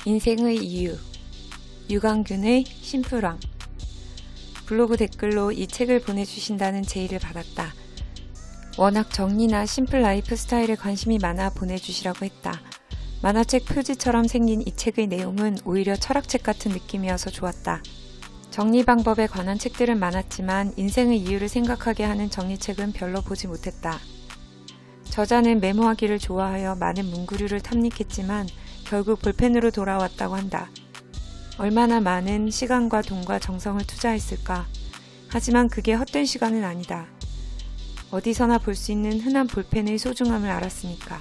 인생의 이유, 유강균의 심플왕. 블로그 댓글로 이 책을 보내주신다는 제의를 받았다. 워낙 정리나 심플 라이프 스타일에 관심이 많아 보내주시라고 했다. 만화책 표지처럼 생긴 이 책의 내용은 오히려 철학책 같은 느낌이어서 좋았다. 정리 방법에 관한 책들은 많았지만 인생의 이유를 생각하게 하는 정리책은 별로 보지 못했다. 저자는 메모하기를 좋아하여 많은 문구류를 탐닉했지만 결국 볼펜으로 돌아왔다고 한다. 얼마나 많은 시간과 돈과 정성을 투자했을까? 하지만 그게 헛된 시간은 아니다. 어디서나 볼 수 있는 흔한 볼펜의 소중함을 알았으니까.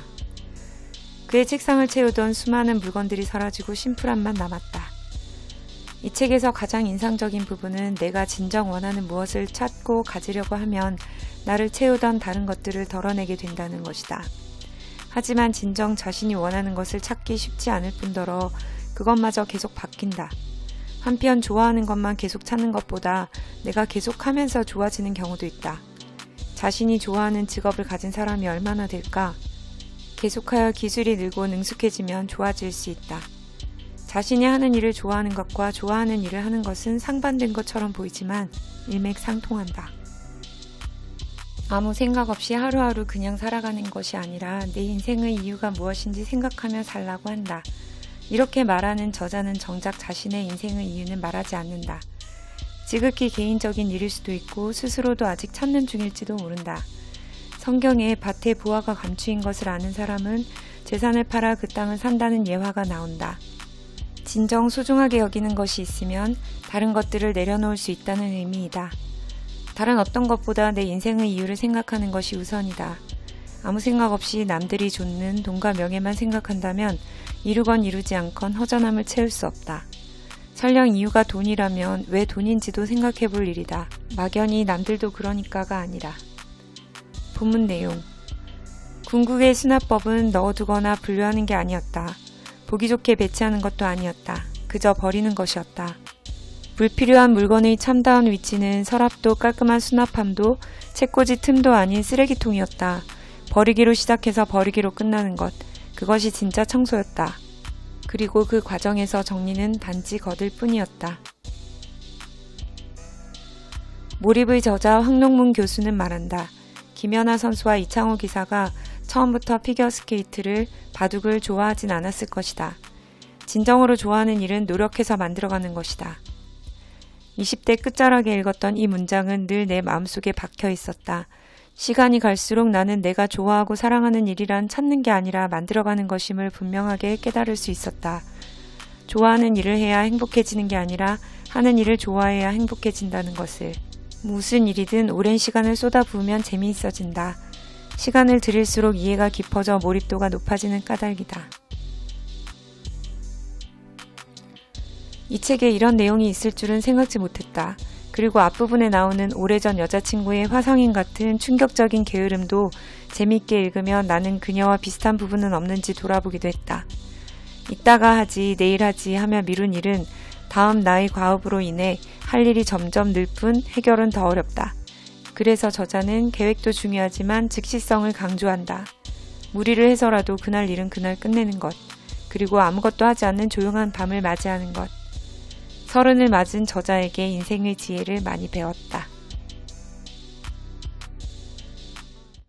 그의 책상을 채우던 수많은 물건들이 사라지고 심플함만 남았다. 이 책에서 가장 인상적인 부분은 내가 진정 원하는 무엇을 찾고 가지려고 하면 나를 채우던 다른 것들을 덜어내게 된다는 것이다. 하지만 진정 자신이 원하는 것을 찾기 쉽지 않을 뿐더러 그것마저 계속 바뀐다. 한편 좋아하는 것만 계속 찾는 것보다 내가 계속하면서 좋아지는 경우도 있다. 자신이 좋아하는 직업을 가진 사람이 얼마나 될까? 계속하여 기술이 늘고 능숙해지면 좋아질 수 있다. 자신이 하는 일을 좋아하는 것과 좋아하는 일을 하는 것은 상반된 것처럼 보이지만 일맥상통한다. 아무 생각 없이 하루하루 그냥 살아가는 것이 아니라 내 인생의 이유가 무엇인지 생각하며 살라고 한다. 이렇게 말하는 저자는 정작 자신의 인생의 이유는 말하지 않는다. 지극히 개인적인 일일 수도 있고 스스로도 아직 찾는 중일지도 모른다. 성경에 밭에 부화가 감추인 것을 아는 사람은 재산을 팔아 그 땅을 산다는 예화가 나온다. 진정 소중하게 여기는 것이 있으면 다른 것들을 내려놓을 수 있다는 의미이다. 다른 어떤 것보다 내 인생의 이유를 생각하는 것이 우선이다. 아무 생각 없이 남들이 좇는 돈과 명예만 생각한다면 이루건 이루지 않건 허전함을 채울 수 없다. 설령 이유가 돈이라면 왜 돈인지도 생각해 볼 일이다. 막연히 남들도 그러니까가 아니라. 본문 내용. 궁극의 수납법은 넣어두거나 분류하는 게 아니었다. 보기 좋게 배치하는 것도 아니었다. 그저 버리는 것이었다. 불필요한 물건의 참다운 위치는 서랍도 깔끔한 수납함도 책꽂이 틈도 아닌 쓰레기통이었다. 버리기로 시작해서 버리기로 끝나는 것. 그것이 진짜 청소였다. 그리고 그 과정에서 정리는 단지 거들 뿐이었다. 몰입의 저자 황롱문 교수는 말한다. 김연아 선수와 이창호 기사가 처음부터 피겨스케이트를 바둑을 좋아하진 않았을 것이다. 진정으로 좋아하는 일은 노력해서 만들어가는 것이다. 20대 끝자락에 읽었던 이 문장은 늘 내 마음속에 박혀 있었다. 시간이 갈수록 나는 내가 좋아하고 사랑하는 일이란 찾는 게 아니라 만들어가는 것임을 분명하게 깨달을 수 있었다. 좋아하는 일을 해야 행복해지는 게 아니라 하는 일을 좋아해야 행복해진다는 것을. 무슨 일이든 오랜 시간을 쏟아부으면 재미있어진다. 시간을 들일수록 이해가 깊어져 몰입도가 높아지는 까닭이다. 이 책에 이런 내용이 있을 줄은 생각지 못했다. 그리고 앞부분에 나오는 오래전 여자친구의 화성인 같은 충격적인 게으름도 재미있게 읽으며 나는 그녀와 비슷한 부분은 없는지 돌아보기도 했다. 이따가 하지, 내일 하지 하며 미룬 일은 다음 나의 과업으로 인해 할 일이 점점 늘 뿐 해결은 더 어렵다. 그래서 저자는 계획도 중요하지만 즉시성을 강조한다. 무리를 해서라도 그날 일은 그날 끝내는 것. 그리고 아무것도 하지 않는 조용한 밤을 맞이하는 것. 30을 맞은 저자에게 인생의 지혜를 많이 배웠다.